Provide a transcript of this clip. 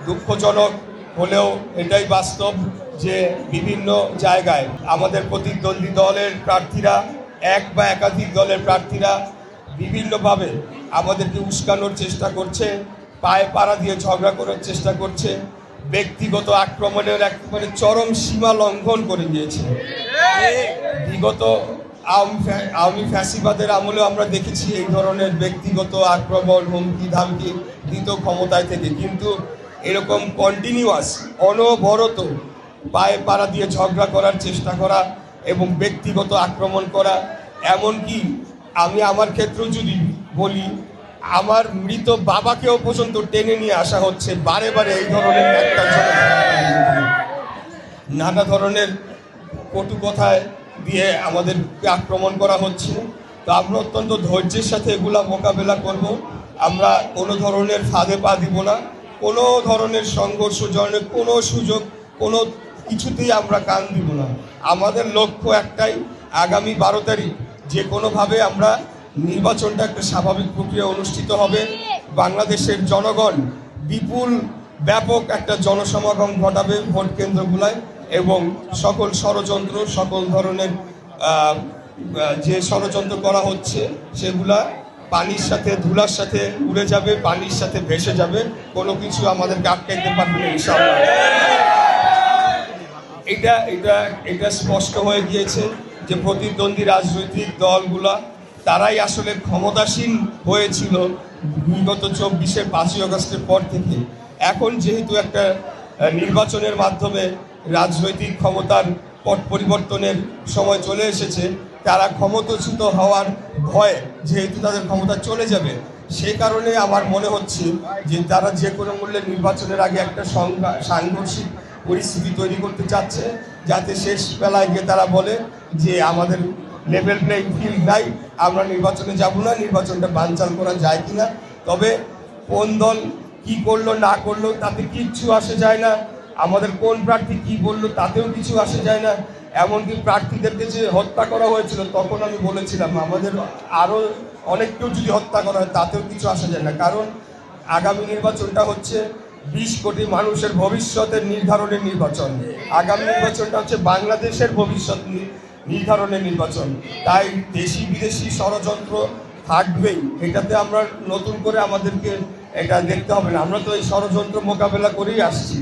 দুঃখজনক হলেও এটাই বাস্তব যে বিভিন্ন জায়গায় আমাদের প্রতিদ্বন্দ্বী দলের প্রার্থীরা এক বা একাধিক দলের প্রার্থীরা বিভিন্নভাবে আমাদেরকে উস্কানোর চেষ্টা করছে, পায়ে পাড়া দিয়ে ঝগড়া করার চেষ্টা করছে, ব্যক্তিগত আক্রমণের একেবারে চরম সীমা লঙ্ঘন করে দিয়েছে। বিগত আওয়ামী ফ্যাসিবাদের আমলেও আমরা দেখেছি এই ধরনের ব্যক্তিগত আক্রমণ, হুমকি ধামকি দিত ক্ষমতায় থেকে, কিন্তু এরকম কন্টিনিউয়াস অনবরত পায়ে পাড়া দিয়ে ঝগড়া করার চেষ্টা করা এবং ব্যক্তিগত আক্রমণ করা, এমনকি আমি আমার ক্ষেত্রেও যদি বলি, আমার মৃত বাবাকেও পর্যন্ত টেনে নিয়ে আসা হচ্ছে বারে বারে এই ধরনের একটা নানা ধরনের কটু কথায় দিয়ে আমাদেরকে আক্রমণ করা হচ্ছে। তো আমরা অত্যন্ত ধৈর্যের সাথে এগুলা মোকাবেলা করব। আমরা কোনো ধরনের ফাঁদে পা দিব না, কোনো ধরনের সংঘর্ষ জনের কোনো সুযোগ কোনো কিছুতেই আমরা কান দিব না। আমাদের লক্ষ্য একটাই, আগামী 12 তারিখ যে কোনোভাবে আমরা নির্বাচনটা একটা স্বাভাবিক প্রক্রিয়া অনুষ্ঠিত হবে, বাংলাদেশের জনগণ বিপুল ব্যাপক একটা জনসমাগম ঘটাবে ভোট কেন্দ্রগুলায় এবং সকল ষড়যন্ত্র, সকল ধরনের যে ষড়যন্ত্র করা হচ্ছে সেগুলা পানির সাথে ধুলার সাথে উড়ে যাবে, পানির সাথে ভেসে যাবে, কোনো কিছু আমাদেরকে আটকাইতে পারবে না ইনশাআল্লাহ। এটা স্পষ্ট হয়ে গিয়েছে যে প্রতিদ্বন্দ্বী রাজনৈতিক দলগুলা তারাই আসলে ক্ষমতাসীন হয়েছিল বিগত 24-এর 5ই আগস্টের পর থেকে। এখন যেহেতু একটা নির্বাচনের মাধ্যমে রাজনৈতিক ক্ষমতার পট পরিবর্তনের সময় চলে এসেছে, তারা ক্ষমতাচ্যুত হওয়ার ভয়ে যেহেতু তাদের ক্ষমতা চলে যাবে, সে কারণে আমার মনে হচ্ছে যে তারা যে কোনো মূল্যে নির্বাচনের আগে একটা সাংঘর্ষিক পরিস্থিতি তৈরি করতে চাচ্ছে, যাতে শেষ বেলায় গিয়ে তারা বলে যে আমাদের লেভেল প্লেইং ফিল্ড নাই, আমরা নির্বাচনে যাব না, নির্বাচনটা বানচাল করা যায় কিনা। তবে কোন দল কি করলো না করলো তাতে কিচ্ছু আসে যায় না, আমাদের কোন প্রার্থী কি বললো তাতেও কিছু আসে যায় না। এমনকি প্রার্থীদেরকে যে হত্যা করা হয়েছিল তখন আমি বলেছিলাম আমাদের আরও অনেককেও যদি হত্যা করা হয় তাতেও কিছু আসে যায় না, কারণ আগামী নির্বাচনটা হচ্ছে 20 কোটি মানুষের ভবিষ্যতের নির্ধারণের নির্বাচন। আগামী নির্বাচনটা হচ্ছে বাংলাদেশের ভবিষ্যৎ নির্ধারণের নির্বাচন। তাই দেশি বিদেশি ষড়যন্ত্র থাকবেই, এটাতে আমরা নতুন করে আমাদেরকে এটা দেখতে হবে না। আমরা তো এই ষড়যন্ত্র মোকাবেলা করেই আসছি।